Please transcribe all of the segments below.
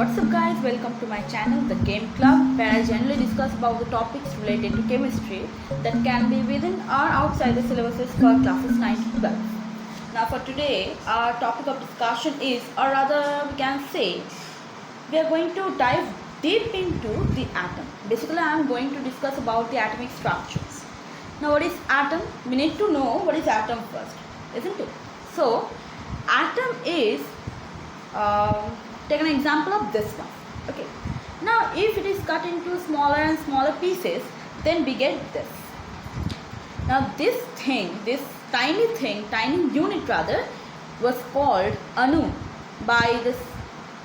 What's up guys, welcome to my channel The Game Club, where I generally discuss about the topics related to chemistry that can be within or outside the syllabuses for classes 9 to 12. Now for today, our topic of discussion is, or rather we can say, we are going to dive deep into the atom. Basically I am going to discuss about the atomic structures. Now what is atom? We need to know what is atom first, isn't it? So atom is take an example of this one. Okay, now if it is cut into smaller and smaller pieces, then we get this. Now this tiny unit rather, was called Anu by this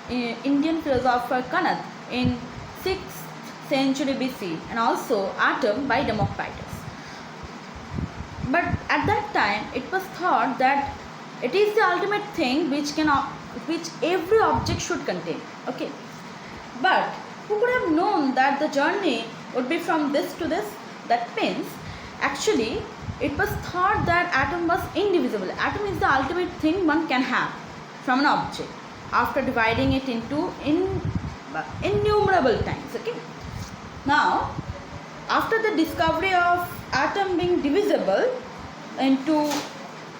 Indian philosopher Kanad in 6th century BC, and also atom by Democritus. But at that time it was thought that it is the ultimate thing which every object should contain. Okay, but who could have known that the journey would be from this to this? That means actually it was thought that atom was indivisible. Atom is the ultimate thing one can have from an object after dividing it into innumerable times. Okay, now after the discovery of atom being divisible into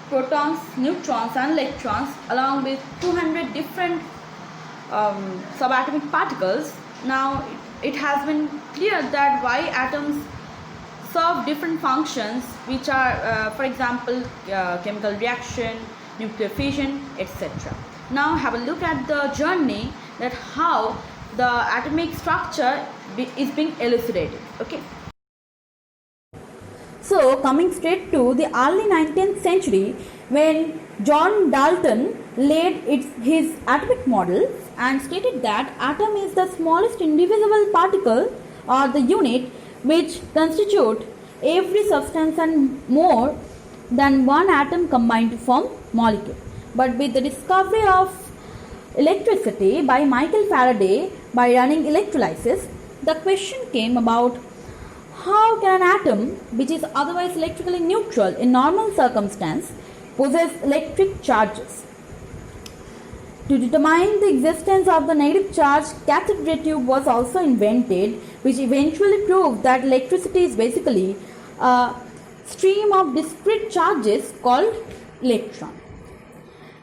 protons, neutrons and electrons along with 200 different subatomic particles, now it has been clear that why atoms serve different functions, which are for example chemical reaction, nuclear fission, etc. Now have a look at the journey that how the atomic structure is being elucidated. Okay, so coming straight to the early 19th century, when John Dalton laid his atomic model and stated that atom is the smallest indivisible particle or the unit which constitute every substance and more than one atom combined to form molecule. But with the discovery of electricity by Michael Faraday by running electrolysis, the question came about, how can an atom, which is otherwise electrically neutral in normal circumstance, possess electric charges? To determine the existence of the negative charge, cathode ray tube was also invented, which eventually proved that electricity is basically a stream of discrete charges called electron.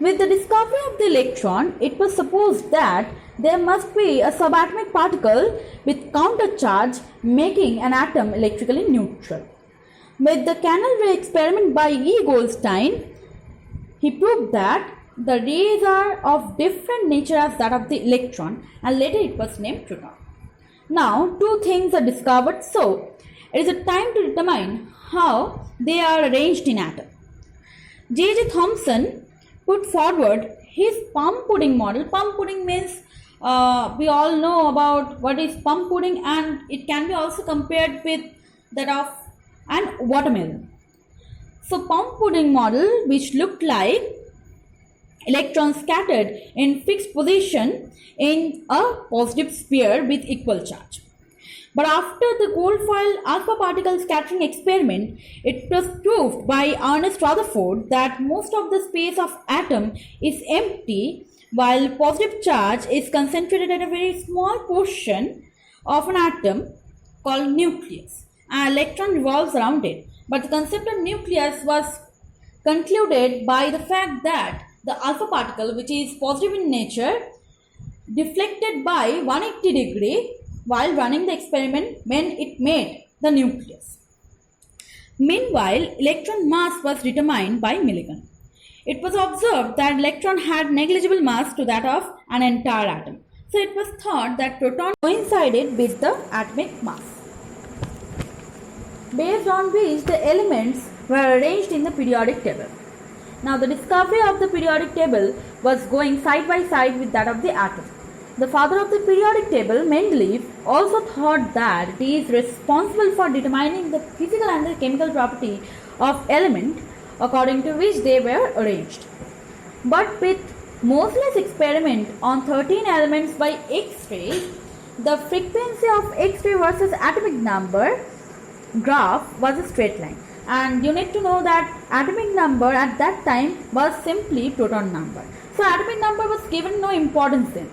With the discovery of the electron, it was supposed that there must be a subatomic particle with counter charge making an atom electrically neutral. With the canal ray experiment by E. Goldstein, he proved that the rays are of different nature as that of the electron, and later it was named proton. Now two things are discovered, so it is a time to determine how they are arranged in atom. J.J. Thomson put forward his plum pudding model. Plum pudding means we all know about what is plum pudding, and it can be also compared with that of an watermelon. So plum pudding model, which looked like electrons scattered in fixed position in a positive sphere with equal charge. But after the Goldfield alpha particle scattering experiment, it was proved by Ernest Rutherford that most of the space of atom is empty, while positive charge is concentrated at a very small portion of an atom called nucleus. An electron revolves around it. But the concept of nucleus was concluded by the fact that the alpha particle, which is positive in nature, deflected by 180 degree while running the experiment when it made the nucleus. Meanwhile, electron mass was determined by Millikan. It was observed that electron had negligible mass to that of an entire atom. So it was thought that proton coincided with the atomic mass, based on which the elements were arranged in the periodic table. Now the discovery of the periodic table was going side by side with that of the atom. The father of the periodic table, Mendeleev, also thought that it is responsible for determining the physical and the chemical property of element according to which they were arranged. But with Moseley's experiment on 13 elements by X-rays, the frequency of X-ray versus atomic number graph was a straight line. And you need to know that atomic number at that time was simply proton number. So atomic number was given no importance then.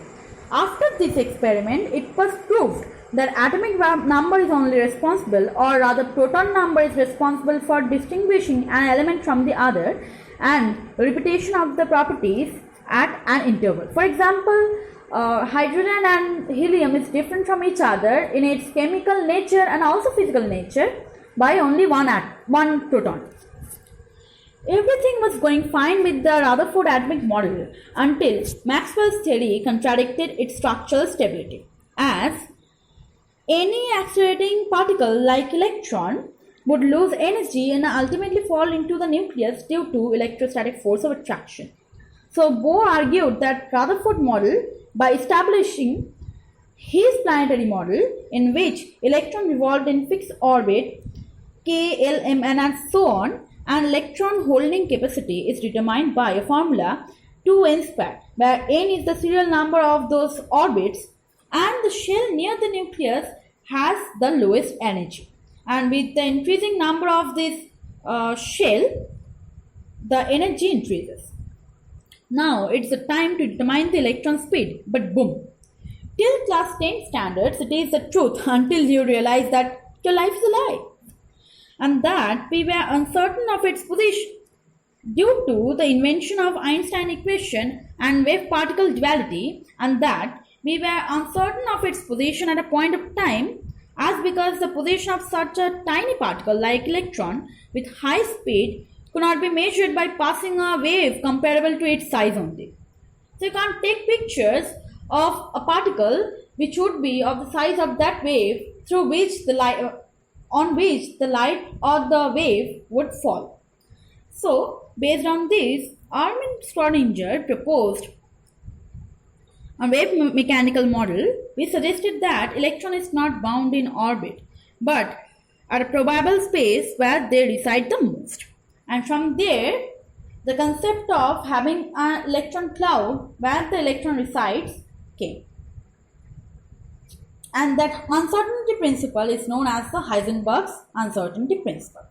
After this experiment, it was proved that atomic number is only responsible, or rather proton number is responsible for distinguishing an element from the other and repetition of the properties at an interval. For example, hydrogen and helium is different from each other in its chemical nature and also physical nature by only one proton. Everything was going fine with the Rutherford atomic model until Maxwell's theory contradicted its structural stability, as any accelerating particle like electron would lose energy and ultimately fall into the nucleus due to electrostatic force of attraction. So Bohr argued that Rutherford model, by establishing his planetary model in which electron revolved in fixed orbit k, l, m, n and so on, and electron holding capacity is determined by a formula 2n square, where n is the serial number of those orbits and the shell near the nucleus has the lowest energy. And with the increasing number of this shell, the energy increases. Now it's the time to determine the electron speed, but boom. Till class 10 standards, it is the truth until you realize that your life is a lie, and that we were uncertain of its position. Due to the invention of Einstein equation and wave-particle duality, and that we were uncertain of its position at a point of time, as because the position of such a tiny particle like electron with high speed could not be measured by passing a wave comparable to its size only. So you can't take pictures of a particle which would be of the size of that wave through which the light on which the light or the wave would fall. So, based on this, Armin Schrödinger proposed a wave mechanical model which suggested that electron is not bound in orbit, but at a probable space where they reside the most. And from there, the concept of having an electron cloud where the electron resides came. And that uncertainty principle is known as the Heisenberg's uncertainty principle.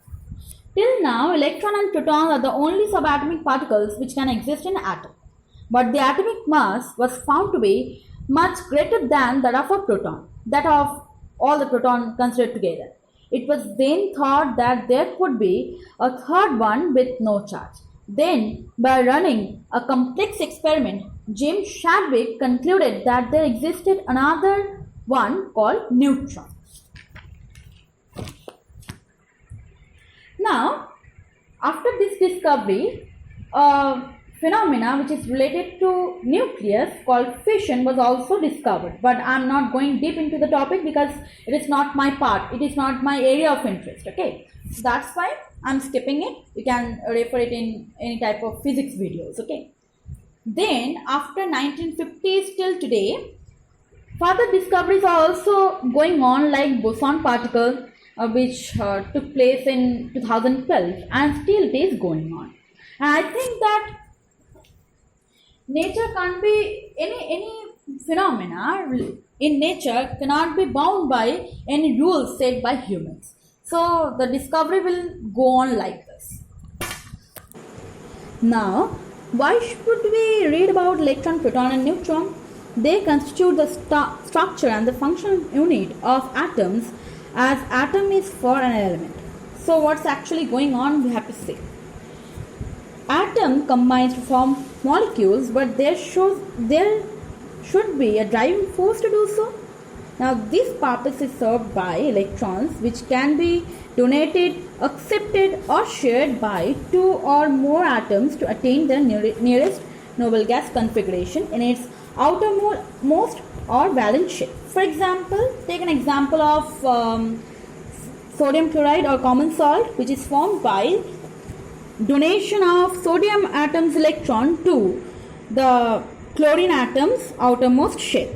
Till now, electron and protons are the only subatomic particles which can exist in an atom. But the atomic mass was found to be much greater than that of a proton, that of all the protons considered together. It was then thought that there could be a third one with no charge. Then, by running a complex experiment, James Chadwick concluded that there existed another one called neutron. Now, after this discovery, phenomena which is related to nucleus called fission was also discovered, but I am not going deep into the topic because it is not my part, it is not my area of interest. Okay, so that's why I am skipping it. You can refer it in any type of physics videos. Okay, then after 1950s till today, further discoveries are also going on, like boson particle which took place in 2012, and still it is going on. And I think that nature can't be any phenomena in nature cannot be bound by any rules set by humans. So the discovery will go on like this. Now, why should we read about electron, proton and neutron? They constitute the structure and the functional unit of atoms, as atom is for an element. So what's actually going on, we have to see. Atom combines to form molecules, but there should be a driving force to do so. Now this purpose is served by electrons, which can be donated, accepted or shared by two or more atoms to attain their nearest noble gas configuration in its outermost or valence shell. For example, take an example of sodium chloride or common salt, which is formed by donation of sodium atom's electron to the chlorine atom's outermost shell,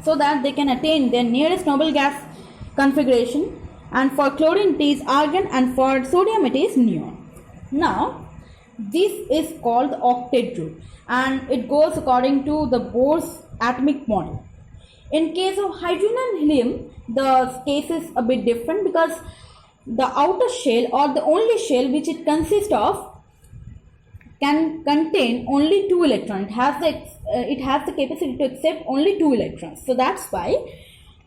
so that they can attain their nearest noble gas configuration. And for chlorine it is argon, and for sodium it is neon. Now this is called the octet rule, and it goes according to the Bohr's atomic model. In case of hydrogen and helium, the case is a bit different, because the outer shell, or the only shell which it consists of, can contain only 2 electrons. It has the it has the capacity to accept only 2 electrons. So that's why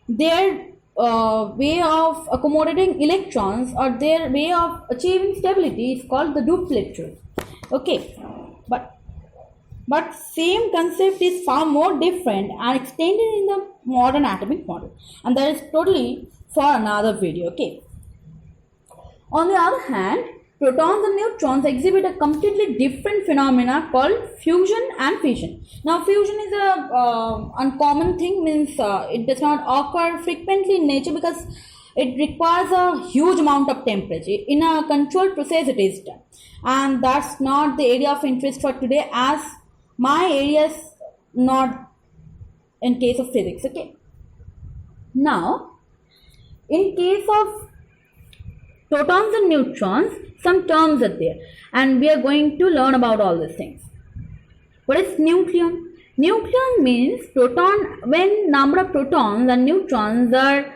their way of accommodating electrons or their way of achieving stability is called the duplicity. Okay, but same concept is far more different and extended in the modern atomic model, and that is totally for another video. Okay. On the other hand, protons and neutrons exhibit a completely different phenomena called fusion and fission. Now, fusion is a uncommon thing, means it does not occur frequently in nature because it requires a huge amount of temperature. In a controlled process, it is done, and that's not the area of interest for today, as my area is not in case of physics. Okay. Now, in case of protons and neutrons, some terms are there, and we are going to learn about all these things. What is nucleon? Nucleon means proton, when number of protons and neutrons are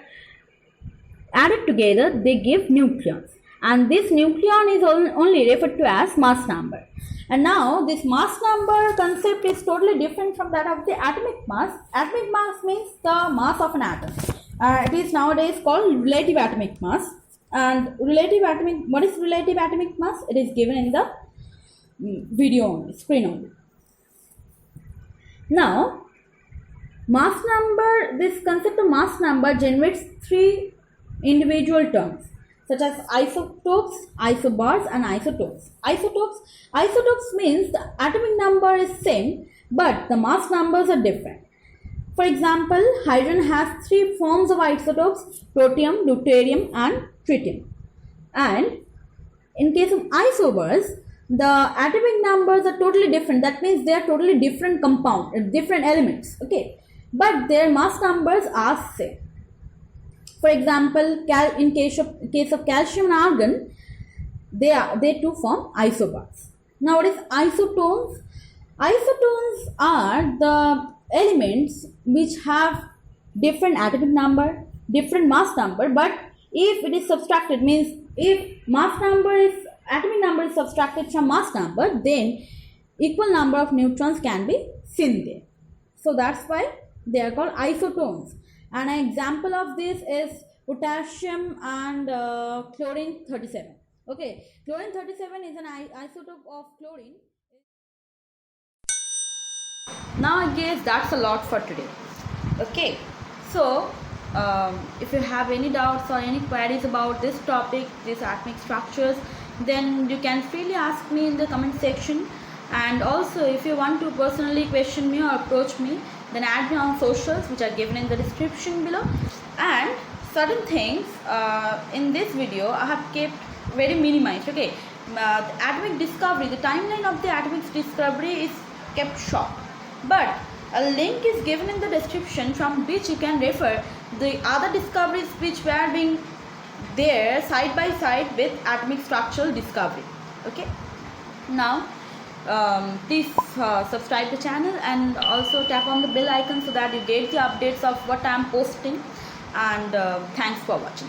added together, they give nucleons, and this nucleon is only referred to as mass number. And now this mass number concept is totally different from that of the atomic mass. Atomic mass means the mass of an atom. It is nowadays called relative atomic mass. And what is relative atomic mass? It is given in the video only, screen only. Now, mass number, this concept of mass number generates 3 individual terms, such as isotopes, isobars, and isotopes. Isotopes means the atomic number is same, but the mass numbers are different. For example, hydrogen has 3 forms of isotopes: protium, deuterium, and tritium. And in case of isobars, the atomic numbers are totally different. That means they are totally different different elements. Okay, but their mass numbers are same. For example, in case of calcium and argon, they too form isobars. Now, what is isotones? Isotones are the elements which have different atomic number, different mass number, but if it is subtracted, means if atomic number is subtracted from mass number, then equal number of neutrons can be seen there. So that's why they are called isotones. And an example of this is potassium and chlorine 37. Okay, chlorine 37 is an isotope of chlorine. Now I guess that's a lot for today. Okay, so if you have any doubts or any queries about this topic, these atomic structures, then you can freely ask me in the comment section. And also, if you want to personally question me or approach me, then add me on socials, which are given in the description below. And certain things in this video I have kept very minimized. Okay, the atomic discovery, the timeline of the atomic discovery is kept short, but a link is given in the description from which you can refer the other discoveries which were being there side by side with atomic structural discovery. Okay, now please subscribe the channel and also tap on the bell icon so that you get the updates of what I am posting. And thanks for watching.